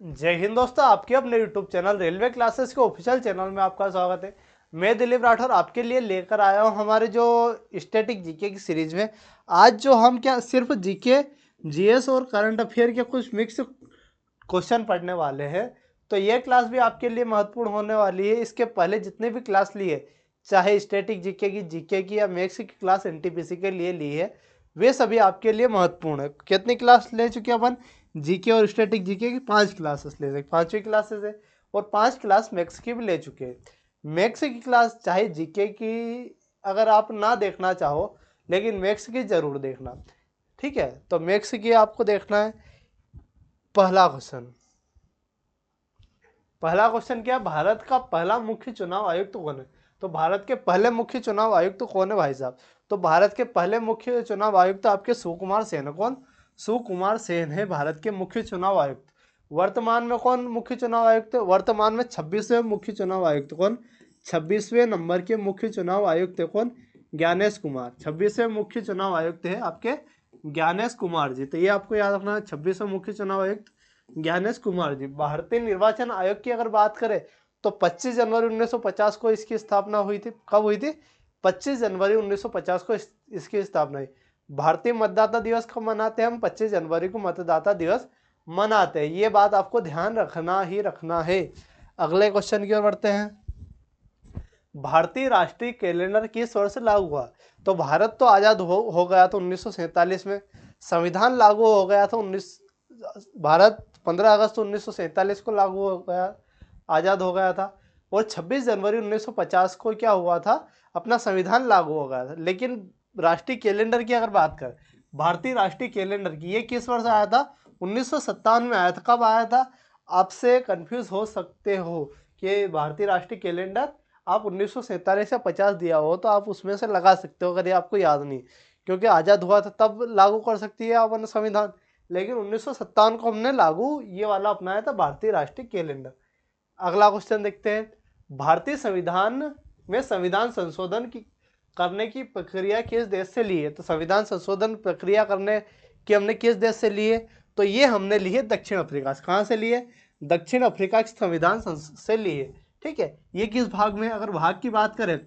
जय हिंद दोस्तों, आपके अपने यूट्यूब चैनल रेलवे क्लासेस के ऑफिशियल चैनल में आपका स्वागत है। मैं दिलीप राठौर आपके लिए लेकर आया हूं हमारे जो स्टैटिक जीके की सीरीज में। आज जो हम क्या सिर्फ जीके, जीएस और करंट अफेयर के कुछ मिक्स क्वेश्चन पढ़ने वाले हैं। तो ये क्लास भी आपके लिए महत्वपूर्ण होने वाली है। इसके पहले जितने भी क्लास लिए, चाहे स्टैटिक जीके की या मैथ्स की क्लास एनटीपीसी के लिए ली है, वे सभी आपके लिए महत्वपूर्ण है। कितनी क्लास ले चुके हैं अपन? जीके और स्टैटिक जीके की 5 क्लासेस ले चुके, 5वीं क्लासेस है। और 5 क्लास मैथ्स की भी ले चुके हैं। मैथ्स की क्लास चाहे जीके की अगर आप ना देखना चाहो, लेकिन मैथ्स की जरूर देखना, ठीक है। तो मैथ्स की आपको देखना है। पहला क्वेश्चन, क्या? भारत का पहला मुख्य चुनाव आयुक्त कौन है? तो भारत के पहले मुख्य चुनाव आयुक्त कौन है भाई साहब? तो भारत के पहले मुख्य चुनाव आयुक्त आपके सुकुमार सेन है। कौन? सुकुमार सेन है भारत के मुख्य चुनाव आयुक्त। वर्तमान में कौन मुख्य चुनाव आयुक्त है? वर्तमान में 26वें मुख्य चुनाव आयुक्त कौन? 26वें नंबर के मुख्य चुनाव आयुक्त है कौन? ज्ञानेश कुमार। 26वें मुख्य चुनाव आयुक्त है आपके ज्ञानेश कुमार जी। तो ये आपको याद रखना है, 26वें मुख्य चुनाव आयुक्त ज्ञानेश कुमार जी। भारतीय निर्वाचन आयोग की अगर बात करें तो 25 जनवरी 1950 को इसकी स्थापना हुई थी। कब हुई थी? 25 जनवरी 1950 को इसकी स्थापना हुई। भारतीय मतदाता दिवस कब मनाते हैं हम? 25 जनवरी को मतदाता दिवस मनाते हैं। ये बात आपको ध्यान रखना ही रखना है। अगले क्वेश्चन की ओर बढ़ते हैं। भारतीय राष्ट्रीय कैलेंडर किस वर्ष लागू हुआ? तो भारत तो आजाद हो गया था 1947 में। संविधान लागू हो गया था भारत 15 अगस्त 1947 को लागू हो गया, आजाद हो गया था। और 26 जनवरी 1950 को क्या हुआ था? अपना संविधान लागू हो गया था। लेकिन राष्ट्रीय कैलेंडर की अगर बात करें, भारतीय राष्ट्रीय कैलेंडर की, ये किस वर्ष आया था? 1957 में आया था। कब आया था? आपसे कंफ्यूज हो सकते हो कि भारतीय राष्ट्रीय कैलेंडर आप 1947 या 50 दिया हो तो आप उसमें से लगा सकते हो, अगर ये आपको याद नहीं, क्योंकि आजाद हुआ था तब लागू कर सकती है अपन संविधान। लेकिन 1957 को हमने लागू ये वाला अपनाया था, भारतीय राष्ट्रीय कैलेंडर। अगला क्वेश्चन देखते हैं। भारतीय संविधान में संविधान संशोधन की करने की प्रक्रिया किस देश से ली है? तो संविधान संशोधन प्रक्रिया करने की हमने किस देश से ली है? तो ये हमने ली है दक्षिण अफ्रीका से। कहाँ से ली है? दक्षिण अफ्रीका के संविधान से ली है, ठीक है। ये किस भाग में? अगर भाग की बात करें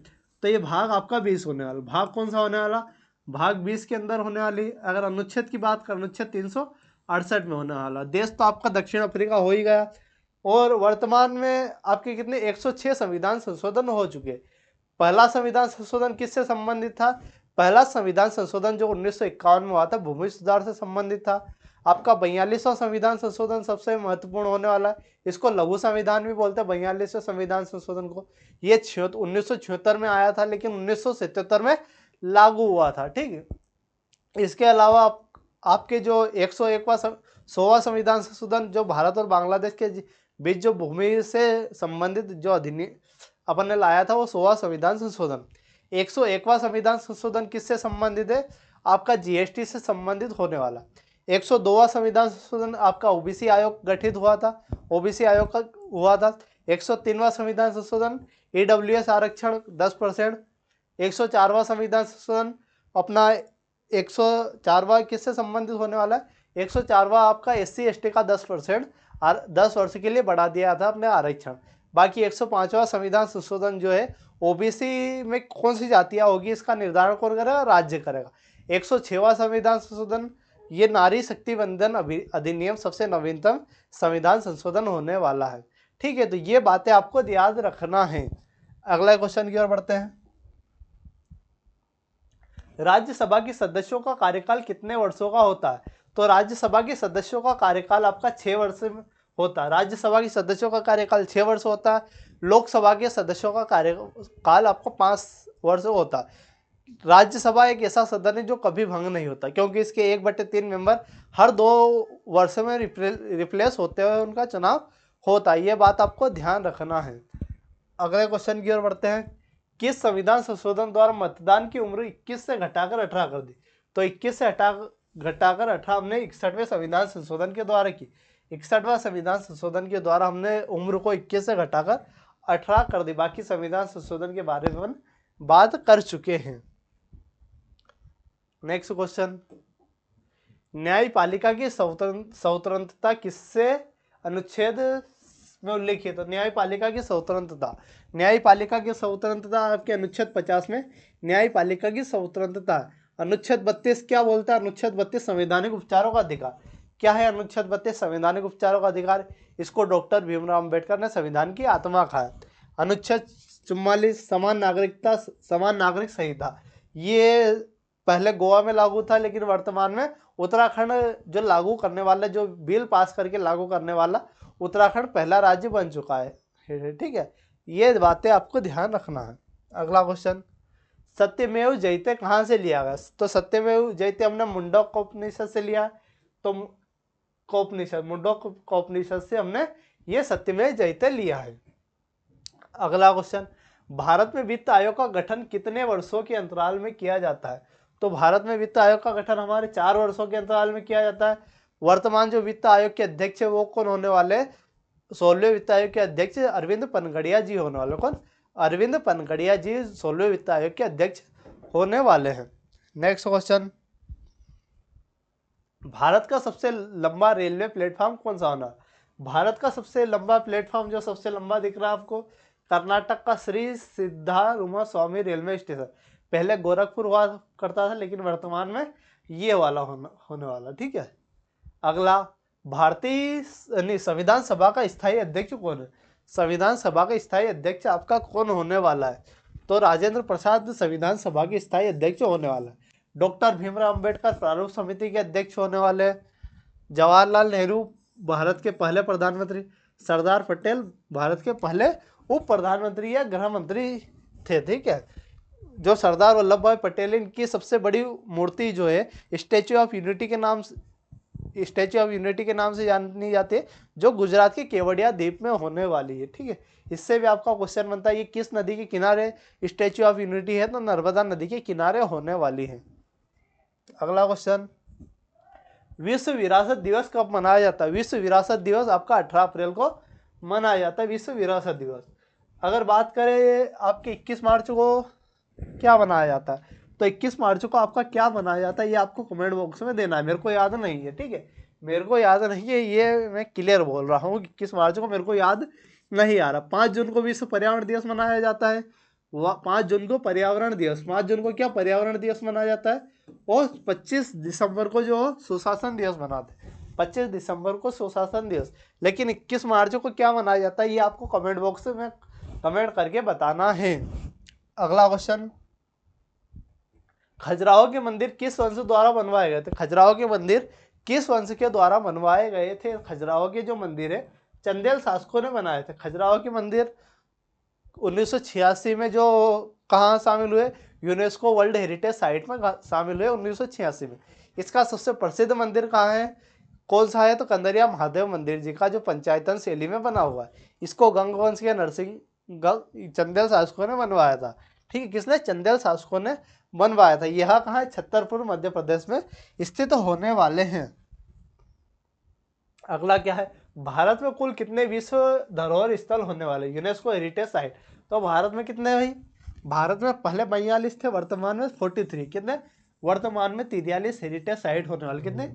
तो ये भाग आपका 20 होने वाला। भाग कौन सा होने वाला? भाग 20 के अंदर होने वाली। अगर अनुच्छेद की बात करें, अनुच्छेद 368 में होने वाला। देश तो आपका दक्षिण अफ्रीका हो ही गया। और वर्तमान में आपके कितने 106 संविधान संशोधन हो चुके। पहला संविधान संशोधन किससे संबंधित था? पहला संविधान संशोधन जो 1951 में हुआ था, भूमि सुधार से संबंधित था। आपका 42वां संविधान संशोधन सबसे महत्वपूर्ण होने वाला है। इसको लघु संविधान भी बोलते हैं, 42वें संविधान संशोधन को। ये 1976 में आया था, लेकिन 1977 में लागू हुआ था, ठीक है। इसके अलावा आपके जो 101वां 100वां संविधान संशोधन जो भारत और बांग्लादेश के बीच जो भूमि से संबंधित जो अधिनियम अपन ने लाया था, वो 100वां संविधान संशोधन। 101वां संविधान संशोधन किससे संबंधित है? आपका जीएसटी से संबंधित होने वाला। 102वां संविधान संशोधन आपका ओबीसी आयोग गठित हुआ था, ओबीसी आयोग का हुआ था। 103वां संविधान संशोधन ईडब्ल्यूएस आरक्षण 10%। 104वां संविधान संशोधन अपना 104वां किससे संबंधित होने वाला है? 104वां आपका एससी एसटी का 10% 10 वर्ष के लिए बढ़ा दिया था अपने आरक्षण। बाकी 105वां संविधान संशोधन जो है, ओबीसी में कौन सी जातियां होगी इसका निर्धारण कौन करेगा? राज्य करेगा। 106वां संविधान संशोधन, ये नारी शक्ति वंदन अधिनियम सबसे नवीनतम संविधान संशोधन होने वाला है, ठीक है। तो ये बातें आपको याद रखना है। अगला क्वेश्चन की ओर बढ़ते हैं। राज्यसभा के सदस्यों का कार्यकाल कितने वर्षों का होता है? तो राज्यसभा के सदस्यों का कार्यकाल आपका 6 वर्ष में होता है। राज्यसभा के सदस्यों का कार्यकाल 6 वर्ष होता है। लोकसभा के सदस्यों का कार्यकाल आपको 5 वर्ष होता है। राज्यसभा एक ऐसा सदन है जो कभी भंग नहीं होता, क्योंकि इसके 1/3 मेंबर हर 2 वर्ष में रिप्लेस होते हुए उनका चुनाव होता है। ये बात आपको ध्यान रखना है। अगले क्वेश्चन की ओर बढ़ते हैं। किस संविधान संशोधन द्वारा मतदान की उम्र 21 से घटाकर 18 कर दी? तो 21 से घटाकर 18 हमने 61वें संविधान संशोधन के द्वारा की। 61वां संविधान संशोधन के द्वारा हमने उम्र को 21 से घटाकर 18 कर दी। बाकी संविधान संशोधन के बारे में बात कर चुके हैं। नेक्स्ट क्वेश्चन, न्यायपालिका की स्वतंत्रता किससे अनुच्छेद में उल्लेखित। तो न्यायपालिका की स्वतंत्रता, न्यायपालिका की स्वतंत्रता आपके अनुच्छेद 50 में न्यायपालिका की स्वतंत्रता। अनुच्छेद 32 क्या बोलता है? अनुच्छेद 32 संवैधानिक उपचारों का अधिकार। क्या है अनुच्छेद 32? संवैधानिक उपचारों का अधिकार। इसको डॉक्टर भीमराव अम्बेडकर ने संविधान की आत्मा कहा। अनुच्छेद 44 समान नागरिकता, समान नागरिक संहिता, ये पहले गोवा में लागू था, लेकिन वर्तमान में उत्तराखंड जो लागू करने वाला, जो बिल पास करके लागू करने वाला उत्तराखंड पहला राज्य बन चुका है। ठीक है, ये बातें आपको ध्यान रखना है। अगला क्वेश्चन, सत्यमेव जयते कहाँ से लिया गया? तो सत्यमेव जयते हमने मुंडकोपनिषद से लिया। तो कोपनिषद, मुंडकोपनिषद से हमने ये सत्यमेव जयते लिया है। अगला क्वेश्चन, भारत में वित्त आयोग का गठन कितने वर्षों के अंतराल में किया जाता है? तो भारत में वित्त आयोग का गठन हमारे 4 वर्षों के अंतराल में किया जाता है। वर्तमान जो वित्त आयोग के अध्यक्ष है वो कौन होने वाले? 16वें वित्त आयोग के अध्यक्ष अरविंद पनगड़िया जी होने वाले। कौन? अरविंद पनगड़िया जी 16वें वित्त आयोग के अध्यक्ष होने वाले हैं। नेक्स्ट क्वेश्चन, भारत का सबसे लंबा रेलवे प्लेटफॉर्म कौन सा होना? भारत का सबसे लंबा प्लेटफॉर्म, जो सबसे लंबा दिख रहा है आपको, कर्नाटक का श्री सिद्धारूमा स्वामी रेलवे स्टेशन। पहले गोरखपुर हुआ करता था, लेकिन वर्तमान में ये वाला होने वाला। ठीक है। अगला, भारतीय संविधान सभा का स्थायी अध्यक्ष कौन है? संविधान सभा का स्थायी अध्यक्ष आपका कौन होने वाला है? तो राजेंद्र प्रसाद संविधान सभा के स्थायी अध्यक्ष होने वाला है। डॉक्टर भीमराव अंबेडकर प्रारूप समिति के अध्यक्ष होने वाले हैं। जवाहरलाल नेहरू भारत के पहले प्रधानमंत्री। सरदार पटेल भारत के पहले उप प्रधानमंत्री या गृह मंत्री थे। ठीक है। जो सरदार वल्लभ भाई पटेल, इनकी सबसे बड़ी मूर्ति जो है स्टैच्यू ऑफ यूनिटी के नाम से जानी जाती है, जो गुजरात के केवड़िया द्वीप में होने वाली है। ठीक है। इससे भी आपका क्वेश्चन बनता है ये किस नदी के किनारे स्टैच्यू ऑफ यूनिटी है? तो नर्मदा नदी के किनारे होने वाली है। अगला क्वेश्चन, विश्व विरासत दिवस कब मनाया जाता है? विश्व विरासत दिवस आपका 18 अप्रैल को मनाया जाता है, विश्व विरासत दिवस। अगर बात करें आपके 21 मार्च को क्या मनाया जाता है, तो 21 मार्च को आपका क्या मनाया जाता है ये आपको कमेंट बॉक्स में देना है। मेरे को याद नहीं है। ठीक है, मेरे को याद नहीं है, ये मैं क्लियर बोल रहा हूँ। 21 मार्च को मेरे को याद नहीं आ रहा। 5 जून को विश्व पर्यावरण दिवस मनाया जाता है। 5 जून को पर्यावरण दिवस, 5 जून को क्या पर्यावरण दिवस मनाया जाता है। और 25 दिसंबर को जो सुशासन दिवस मनाते हैं, 25 दिसंबर को सुशासन दिवस। लेकिन 21 मार्च को क्या मनाया जाता है ये आपको कमेंट बॉक्स में कमेंट करके बताना है। अगला क्वेश्चन, खजुराहो के मंदिर किस वंश द्वारा बनवाए गए थे? खजुराहो के मंदिर किस वंश के द्वारा बनवाए गए थे? खजुराहो के जो मंदिर है चंदेल शासकों ने बनाए थे। खजुराहो के मंदिर 1986 में जो कहाँ शामिल हुए? यूनेस्को वर्ल्ड हेरिटेज साइट में शामिल हुए 1986 में। इसका सबसे प्रसिद्ध मंदिर कहाँ है, कौन सा है? तो कंदरिया महादेव मंदिर जी का, जो पंचायतन शैली में बना हुआ है। इसको गंग वंश के नरसिंह चंदेल शासकों ने बनवाया था। ठीक है, किसने? चंदेल शासकों ने बनवाया था। यह कहाँ है? छतरपुर मध्य प्रदेश में स्थित होने वाले हैं। अगला क्या है, भारत में कुल कितने विश्व धरोहर स्थल होने वाले? UNESCO heritage site. तो भारत में कितने भाई? भारत में पहले 42 थे, वर्तमान में 43। कितने? वर्तमान में 43 हेरिटेज साइट होने वाले। कितने?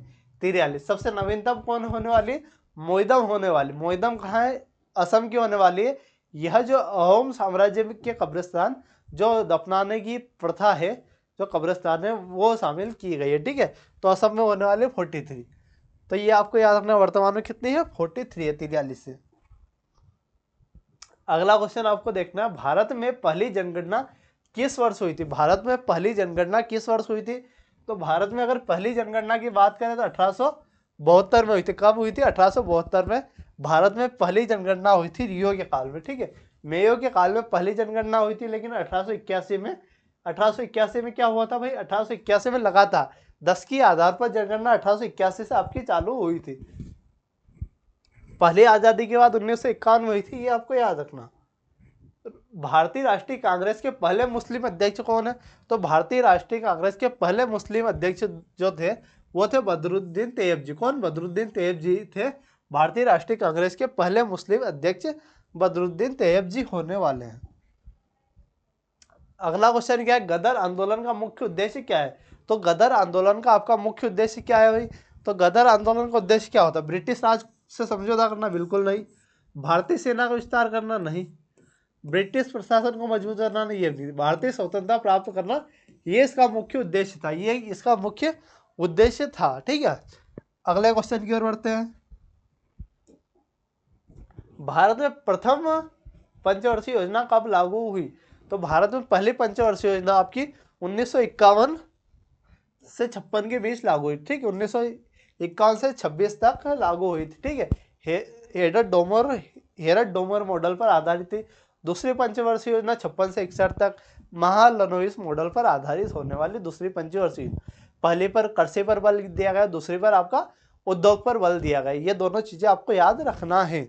43। सबसे नवीनतम कौन होने वाली? मोइदम होने वाली। मोइदम कहाँ है? असम की होने वाली है। यह जो अहोम साम्राज्य के कब्रिस्तान जो दफनाने की प्रथा है, जो कब्रिस्तान है, वो शामिल की गई है। ठीक है, तो असम में होने वाले 43। तो ये आपको याद रखना, वर्तमान में कितनी है? 43 है, 43 से। अगला क्वेश्चन आपको देखना है, भारत में पहली जनगणना किस वर्ष हुई थी? भारत में पहली जनगणना किस वर्ष हुई थी? तो भारत में अगर पहली जनगणना की बात करें तो 1872 में हुई थी। कब हुई थी? 1872 में भारत में पहली जनगणना हुई थी, रियो के काल में। ठीक है, मेयो के काल में पहली जनगणना हुई थी, लेकिन 1881 में क्या हुआ था भाई? 1881 में लगातार 10 की आधार पर जनगणना 1881 से आपकी चालू हुई थी। पहली आज़ादी के बाद 1951 हुई थी, ये आपको याद रखना। भारतीय राष्ट्रीय कांग्रेस के पहले मुस्लिम अध्यक्ष कौन है? तो भारतीय राष्ट्रीय कांग्रेस के पहले मुस्लिम अध्यक्ष जो थे वो थे बदरुद्दीन तैयब जी। कौन? बदरुद्दीन तैयब जी थे भारतीय राष्ट्रीय कांग्रेस के पहले मुस्लिम अध्यक्ष। बदरुद्दीन तैयब जी होने वाले हैं। अगला क्वेश्चन क्या है, गदर आंदोलन का मुख्य उद्देश्य क्या है? तो गदर आंदोलन का आपका मुख्य उद्देश्य क्या है भाई? तो गदर आंदोलन का उद्देश्य क्या होता है? ब्रिटिश राज से समझौता करना बिल्कुल नहीं, भारतीय सेना का विस्तार करना नहीं, ब्रिटिश प्रशासन को मजबूत करना नहीं, ये नहीं, भारतीय स्वतंत्रता प्राप्त करना ये इसका मुख्य उद्देश्य था, ये इसका मुख्य उद्देश्य था। ठीक है, अगले क्वेश्चन की ओर बढ़ते हैं। भारत में प्रथम पंचवर्षीय योजना कब लागू हुई? तो भारत में पहली पंचवर्षीय योजना आपकी 1951 से 56 के बीच लागू हुई। ठीक है, 1951 से 26 तक लागू हुई थी। ठीक है, हेरड डोमर मॉडल पर आधारित थी। दूसरी पंचवर्षीय योजना 56 से 61 तक महालनोबिस मॉडल पर आधारित होने वाली दूसरी पंचवर्षीय, पहले पर कृषि पर बल दिया गया, दूसरी पर आपका उद्योग पर बल दिया गया। ये दोनों चीजें आपको याद रखना है।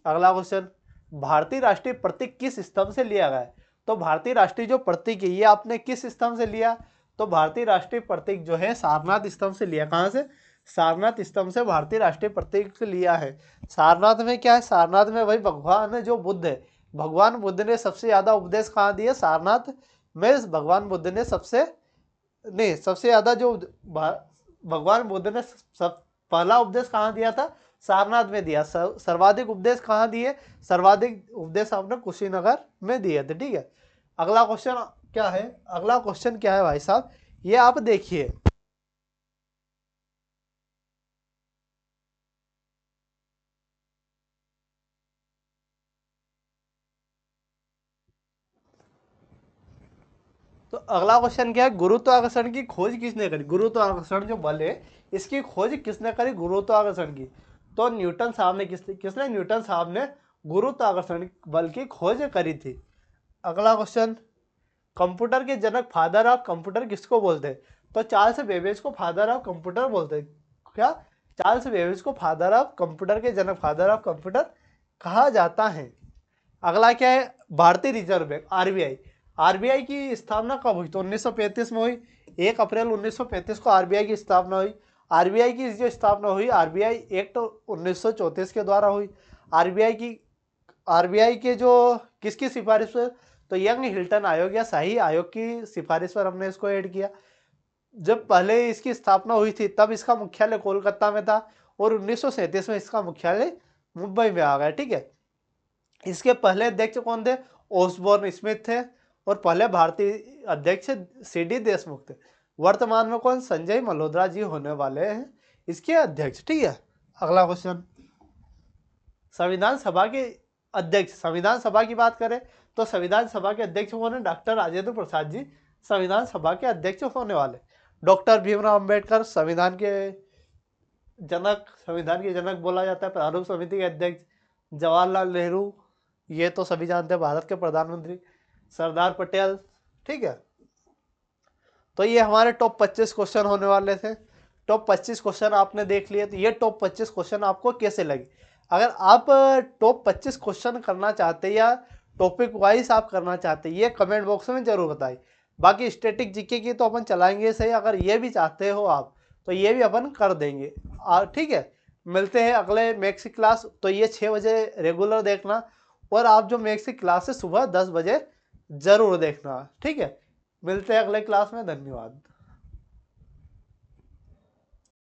अगला क्वेश्चन, भारतीय राष्ट्रीय प्रतीक किस स्तंभ से लिया गया है? तो भारतीय राष्ट्रीय जो प्रतीक है ये आपने किस स्तंभ से लिया? तो भारतीय राष्ट्रीय प्रतीक जो है सारनाथ स्तंभ से लिया। कहाँ से? सारनाथ स्तंभ से भारतीय राष्ट्रीय प्रतीक लिया है। सारनाथ में क्या है? सारनाथ में वही भगवान जो बुद्ध है, भगवान बुद्ध ने सबसे ज्यादा उपदेश कहाँ दिए? सारनाथ में भगवान बुद्ध ने सबसे ज्यादा जो भगवान बुद्ध ने पहला उपदेश कहाँ दिया था? सारनाथ में दिया। सर्वाधिक उपदेश कहाँ दिए? सर्वाधिक उपदेश आपने कुशीनगर में दिए थे। ठीक है, अगला क्वेश्चन क्या है? अगला क्वेश्चन क्या है भाई साहब, ये आप देखिए। तो अगला क्वेश्चन क्या है? गुरुत्वाकर्षण की खोज किसने करी? गुरुत्वाकर्षण जो बल है इसकी खोज किसने करी? गुरुत्वाकर्षण की। तो न्यूटन साहब ने किसने? न्यूटन साहब ने गुरुत्वाकर्षण बल की खोज करी थी। अगला क्वेश्चन, कंप्यूटर के जनक फादर ऑफ कंप्यूटर किसको बोलते हैं? तो चार्ल्स बेबेज को फादर ऑफ कंप्यूटर बोलते हैं। क्या? चार्ल्स बेबेज को फादर ऑफ कंप्यूटर के जनक, फादर ऑफ कंप्यूटर कहा जाता है। अगला क्या है? भारतीय रिजर्व बैंक आरबीआई। आरबीआई की स्थापना कब हुई? तो 1935 में हुई। 1 अप्रैल 1935 को आरबीआई की स्थापना हुई। आरबीआई की जो स्थापना हुई आरबीआई एक्ट 1934 के द्वारा हुई। आरबीआई के जो किसकी सिफारिश पर? तो यंग हिल्टन आयोग या शाही आयोग की सिफारिश पर हमने इसको ऐड किया। जब पहले इसकी स्थापना हुई थी तब इसका मुख्यालय कोलकाता में था और 1937 में इसका मुख्यालय मुंबई में आ गया। ठीक है, इसके पहले अध्यक्ष कौन थे? ओसबोर्न स्मिथ थे और पहले भारतीय अध्यक्ष सीडी देशमुख थे। वर्तमान में कौन? संजय मल्होत्रा जी होने वाले हैं इसके अध्यक्ष। ठीक है, अगला क्वेश्चन, संविधान सभा के अध्यक्ष, संविधान सभा की बात करें तो संविधान सभा के अध्यक्ष कौन है? डॉक्टर राजेंद्र प्रसाद जी संविधान सभा के अध्यक्ष होने वाले। डॉक्टर भीमराव अंबेडकर संविधान के जनक बोला जाता है। प्रारूप समिति के अध्यक्ष जवाहरलाल नेहरू, ये तो सभी जानते हैं, भारत के प्रधानमंत्री। सरदार पटेल। ठीक है, तो ये हमारे टॉप 25 क्वेश्चन होने वाले थे। टॉप 25 क्वेश्चन आपने देख लिए। तो ये टॉप 25 क्वेश्चन आपको कैसे लगे? अगर आप टॉप 25 क्वेश्चन करना चाहते या टॉपिक वाइज आप करना चाहते ये कमेंट बॉक्स में जरूर बताइए। बाकी स्टैटिक जीके की तो अपन चलाएंगे सही, अगर ये भी चाहते हो आप तो ये भी अपन कर देंगे। ठीक है, मिलते हैं अगले मैथ्स की क्लास। तो ये 6 बजे रेगुलर देखना और आप जो मैथ्स की क्लास है सुबह 10 बजे जरूर देखना। ठीक है, मिलते हैं अगले क्लास में। धन्यवाद।